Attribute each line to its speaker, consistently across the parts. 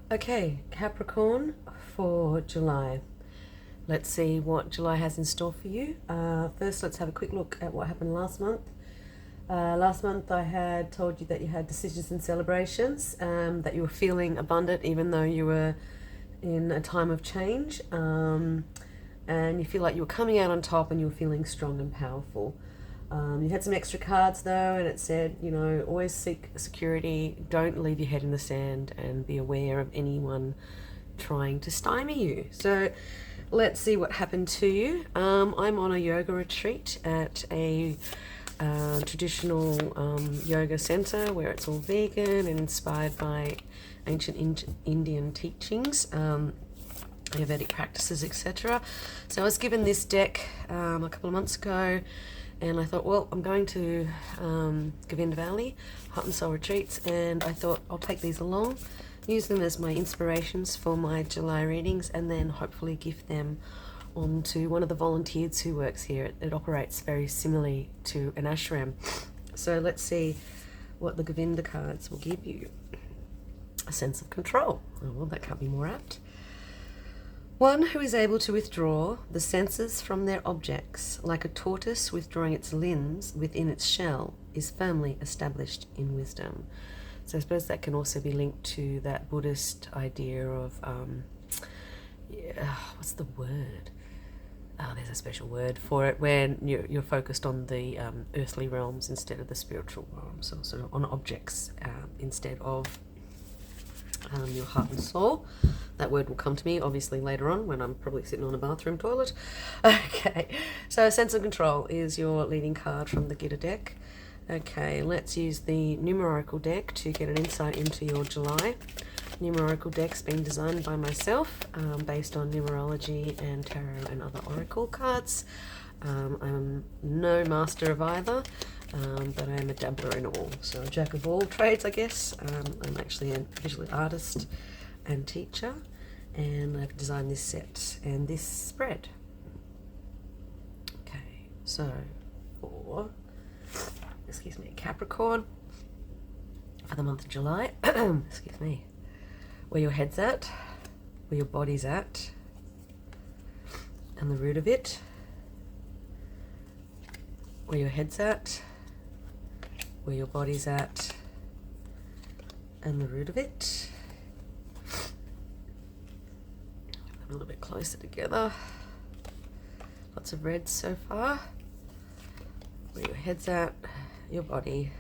Speaker 1: Okay, Capricorn for July. Let's see what July has in store for you. First, let's have a quick look at what happened last month. Last month, I had told you that you had decisions and celebrations, that you were feeling abundant even though you were in a time of change, and you feel like you were coming out on top and you were feeling strong and powerful. You had some extra cards though, and it said, always seek security, don't leave your head in the sand, and be aware of anyone trying to stymie you. So let's see what happened to you. I'm on a yoga retreat at a traditional yoga center where it's all vegan and inspired by ancient Indian teachings. Ayurvedic practices, etc. So I was given this deck a couple of months ago, and I thought, well, I'm going to Govinda Valley, Heart and Soul Retreats, and I thought I'll take these along, use them as my inspirations for my July readings, and then hopefully give them on to one of the volunteers who works here. It operates very similarly to an ashram. So let's see what the Govinda cards will give you. A sense of control. Oh, well, that can't be more apt. One who is able to withdraw the senses from their objects, like a tortoise withdrawing its limbs within its shell, is firmly established in wisdom. So I suppose that can also be linked to that Buddhist idea of, what's the word? Oh, there's a special word for it, where you're focused on the earthly realms instead of the spiritual realms, so sort of on objects instead of your heart and soul. That word will come to me obviously later on when I'm probably sitting on a bathroom toilet. Okay, so sense of control is your leading card from the Gita deck. Okay, let's use the Numeracle deck to get an insight into your July. Numeracle deck's been designed by myself, based on numerology and tarot and other oracle cards. I'm no master of either, but I am a dabbler in all. So a jack of all trades, I guess. I'm actually a visual artist and teacher, and I've designed this set and this spread. Okay, so for, Capricorn for the month of July, excuse me, where your head's at, where your body's at, and the root of it, where your head's at, where your body's at, and the root of it. A little bit closer together. Lots of reds so far. Where your head's at, your body,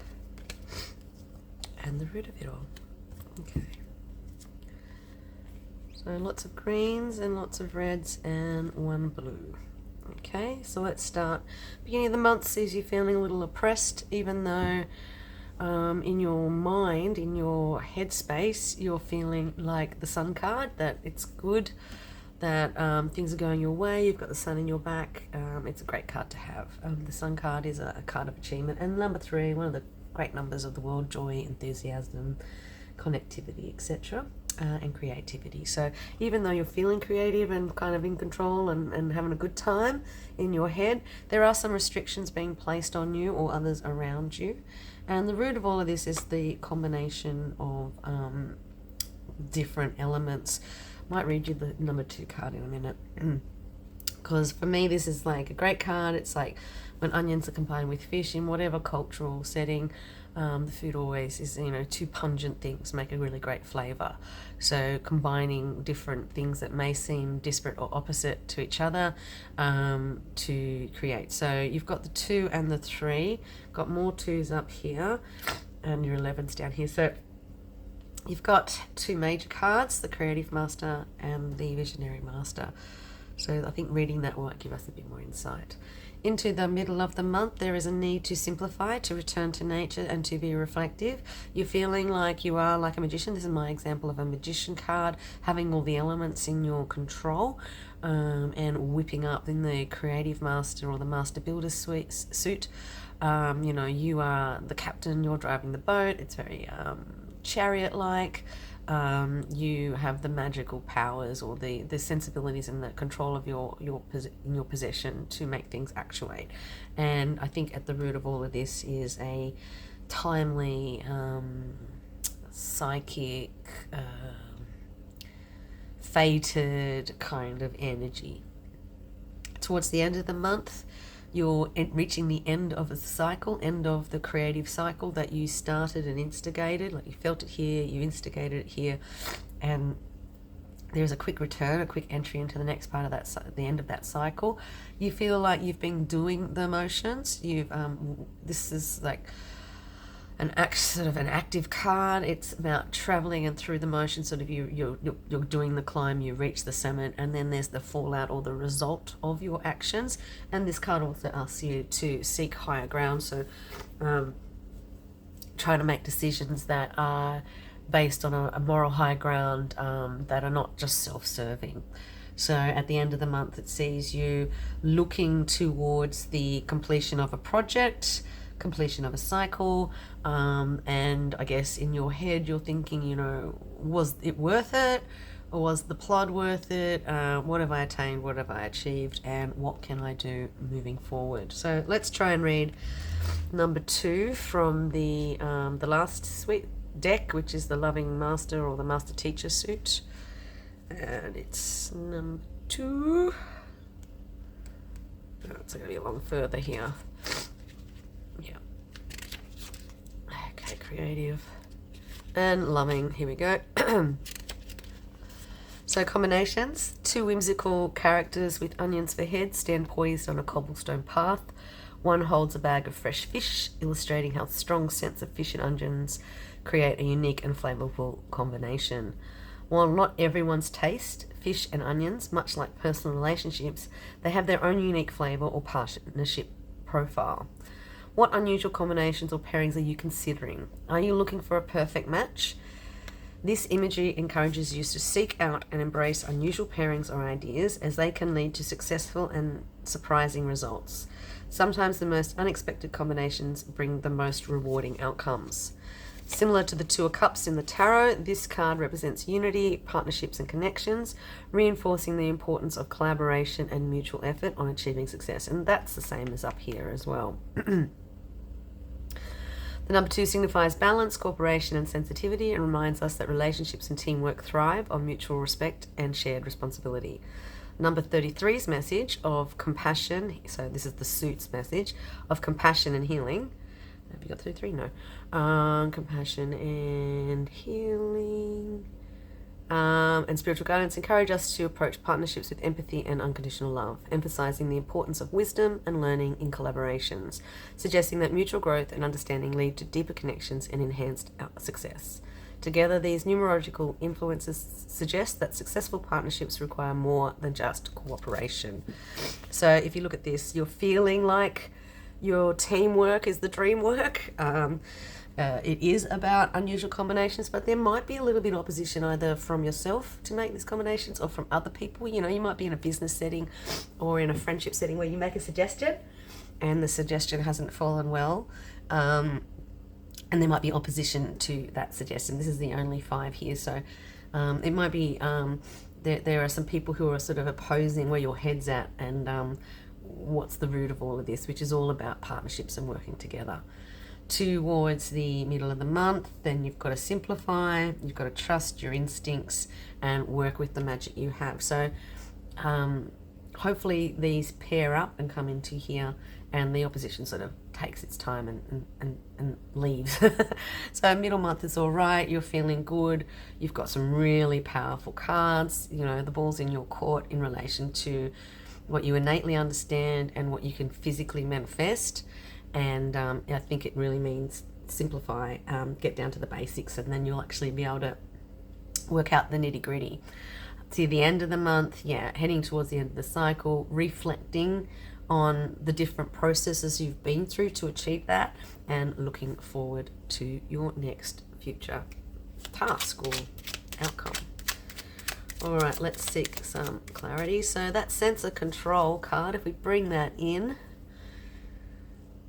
Speaker 1: and the root of it all. Okay. So lots of greens and lots of reds and one blue. Okay, so let's start. Beginning of the month sees you feeling a little oppressed, even though in your mind, in your headspace, you're feeling like the Sun card, that it's good, that things are going your way, you've got the sun in your back. It's a great card to have. The Sun card is a card of achievement, and number 3, one of the great numbers of the world: joy, enthusiasm, connectivity, etc. And creativity. So even though you're feeling creative and kind of in control and having a good time in your head, there are some restrictions being placed on you or others around you. And the root of all of this is the combination of different elements. Might read you the number 2 card in a minute. Because for me, this is like a great card. It's like when onions are combined with fish in whatever cultural setting. The food always is, 2 pungent things make a really great flavour. So combining different things that may seem disparate or opposite to each other to create. So you've got the 2 and the 3, got more 2s up here, and your 11s down here. So you've got 2 major cards, the Creative Master and the Visionary Master. So I think reading that will give us a bit more insight. Into the middle of the month, there is a need to simplify, to return to nature, and to be reflective. You're feeling like you are like a magician. This is my example of a magician card, having all the elements in your control, and whipping up in the Creative Master or the Master Builder suit. You are the captain, you're driving the boat. It's very chariot-like. You have the magical powers or the sensibilities and the control of your possession to make things actuate. And I think at the root of all of this is a timely psychic fated kind of energy. Towards the end of the month, you're reaching the end of a cycle, end of the creative cycle that you started and instigated. Like you felt it here, you instigated it here, and there's a quick return, a quick entry into the next part of that, the end of that cycle. You feel like you've been doing the motions. This is like sort of an active card. It's about traveling and through the motions. Sort of you're doing the climb, you reach the summit, and then there's the fallout or the result of your actions. And this card also asks you to seek higher ground. So try to make decisions that are based on a moral high ground, that are not just self-serving. So at the end of the month, it sees you looking towards the completion of a project, completion of a cycle, and I guess in your head you're thinking, was it worth it, or was the plod worth it? What have I attained, what have I achieved, and what can I do moving forward? So let's try and read number 2 from the last suite deck, which is the Loving Master or the Master Teacher suit, and it's number 2. It's going to be a long further here. Yeah. Okay, creative and loving. Here we go. So combinations: 2 whimsical characters with onions for heads stand poised on a cobblestone path. One holds a bag of fresh fish, illustrating how strong scents of fish and onions create a unique and flavorful combination. While not everyone's taste, fish and onions, much like personal relationships, they have their own unique flavor or partnership profile. What unusual combinations or pairings are you considering? Are you looking for a perfect match? This imagery encourages you to seek out and embrace unusual pairings or ideas, as they can lead to successful and surprising results. Sometimes the most unexpected combinations bring the most rewarding outcomes. Similar to the 2 of Cups in the tarot, this card represents unity, partnerships and connections, reinforcing the importance of collaboration and mutual effort on achieving success. And that's the same as up here as well. The number 2 signifies balance, cooperation and sensitivity, and reminds us that relationships and teamwork thrive on mutual respect and shared responsibility. Number 33's message of compassion, so this is the suit's message, of compassion and healing. Have you got 33? No. Compassion and healing and spiritual guidance encourage us to approach partnerships with empathy and unconditional love, emphasizing the importance of wisdom and learning in collaborations, suggesting that mutual growth and understanding lead to deeper connections and enhanced success. Together, these numerological influences suggest that successful partnerships require more than just cooperation. So if you look at this, you're feeling like your teamwork is the dream work. It is about unusual combinations, but there might be a little bit of opposition either from yourself to make these combinations or from other people. You might be in a business setting or in a friendship setting where you make a suggestion and the suggestion hasn't fallen well. And there might be opposition to that suggestion. This is the only 5 here, so it might be there are some people who are sort of opposing where your head's at and what's the root of all of this, which is all about partnerships and working together. Towards the middle of the month, then you've got to simplify, you've got to trust your instincts and work with the magic you have. So hopefully these pair up and come into here, and the opposition sort of takes its time and leaves. So middle month is all right, you're feeling good, you've got some really powerful cards, the ball's in your court in relation to what you innately understand and what you can physically manifest. And I think it really means simplify, get down to the basics, and then you'll actually be able to work out the nitty gritty. To the end of the month, heading towards the end of the cycle, reflecting on the different processes you've been through to achieve that, and looking forward to your next future task or outcome. All right, let's seek some clarity. So that sense of control card, if we bring that in,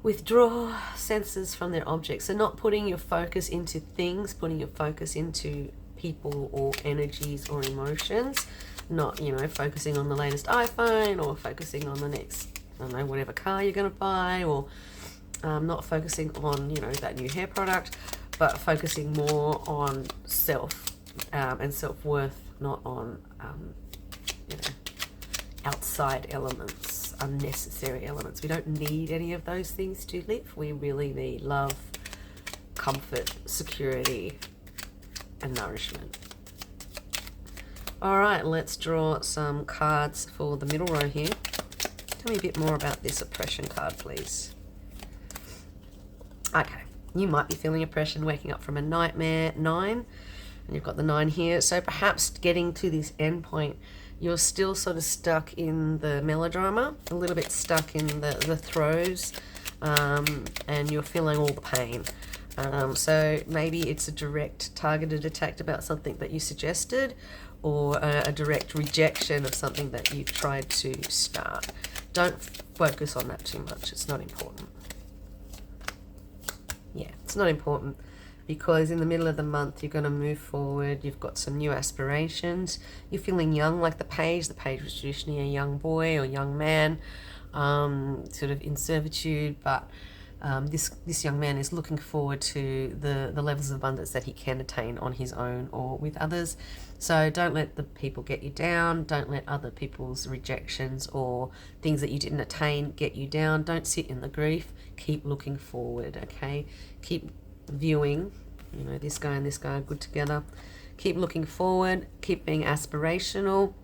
Speaker 1: withdraw senses from their objects. So not putting your focus into things, putting your focus into people or energies or emotions. Not, focusing on the latest iPhone or focusing on the next, whatever car you're going to buy, or not focusing on, that new hair product, but focusing more on self and self-worth not on, you know, outside elements, unnecessary elements. We don't need any of those things to live. We really need love, comfort, security, and nourishment. All right, let's draw some cards for the middle row here. Tell me a bit more about this oppression card, please. Okay, you might be feeling oppression, waking up from a nightmare, 9, and you've got the 9 here. So perhaps getting to this end point, you're still sort of stuck in the melodrama, a little bit stuck in the throes, and you're feeling all the pain. So maybe it's a direct targeted attack about something that you suggested, or a direct rejection of something that you've tried to start. Don't focus on that too much. It's not important. Yeah, it's not important, because in the middle of the month you're going to move forward. You've got some new aspirations. You're feeling young, like the page. The page was traditionally a young boy or young man, sort of in servitude, but this young man is looking forward to the levels of abundance that he can attain on his own or with others. So don't let the people get you down. Don't let other people's rejections or things that you didn't attain get you down. Don't sit in the grief. Keep looking forward, okay? Keep viewing, you know, this guy and this guy are good together. Keep looking forward. Keep being aspirational.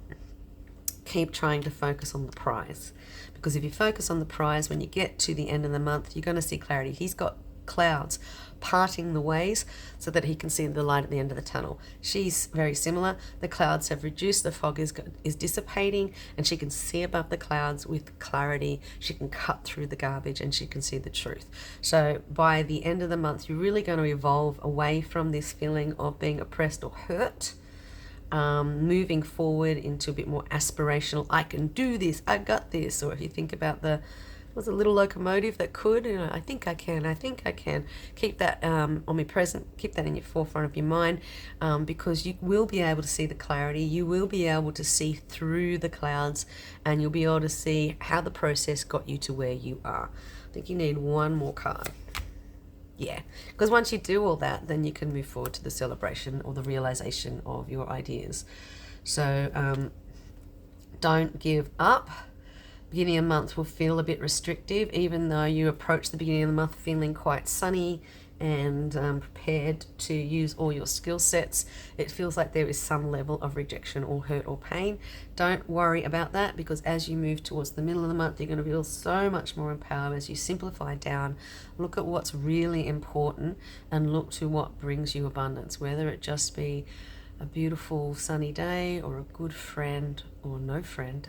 Speaker 1: Keep trying to focus on the prize. Because if you focus on the prize, when you get to the end of the month, you're going to see clarity. He's got clouds parting the ways so that he can see the light at the end of the tunnel. She's very similar. The clouds have reduced, the fog is dissipating, and she can see above the clouds with clarity. She can cut through the garbage and she can see the truth. So by the end of the month, you're really going to evolve away from this feeling of being oppressed or hurt, moving forward into a bit more aspirational. I can do this, I got this. Or if you think about was a little locomotive that could, you know, I think I can. Keep that omnipresent, keep that in your forefront of your mind, because you will be able to see the clarity. You will be able to see through the clouds, and you'll be able to see how the process got you to where you are. I think you need one more card. Yeah, because once you do all that, then you can move forward to the celebration or the realization of your ideas. So don't give up. Beginning of the month will feel a bit restrictive, even though you approach the beginning of the month feeling quite sunny and prepared to use all your skill sets. It feels like there is some level of rejection or hurt or pain. Don't worry about that, because as you move towards the middle of the month, you're going to feel so much more empowered as you simplify down. Look at what's really important and look to what brings you abundance, whether it just be a beautiful sunny day or a good friend or no friend,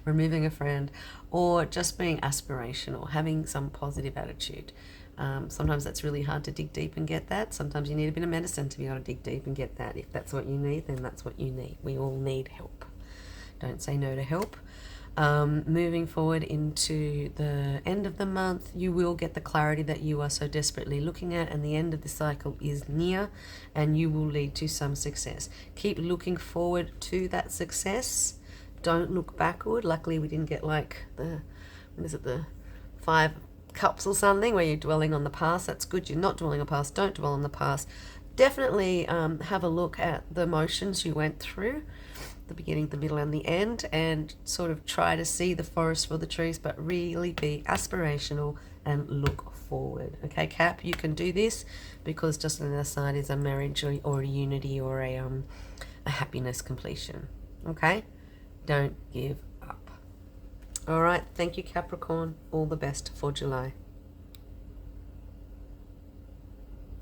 Speaker 1: removing a friend, or just being aspirational, having some positive attitude. Sometimes that's really hard to dig deep and get that. Sometimes you need a bit of medicine to be able to dig deep and get that. If that's what you need, then that's what you need. We all need help. Don't say no to help. Moving forward into the end of the month, you will get the clarity that you are so desperately looking at, and the end of the cycle is near, and you will lead to some success. Keep looking forward to that success. Don't look backward. Luckily, we didn't get like the 5 cups or something where you're dwelling on the past. That's good. You're not dwelling on the past. Don't dwell on the past. Definitely have a look at the emotions you went through, the beginning, the middle, and the end, and sort of try to see the forest for the trees, but really be aspirational and look forward. Okay, Cap, you can do this, because just on the other side is a marriage or a unity or a happiness completion. Okay, don't give up. All right, thank you, Capricorn. All the best for July.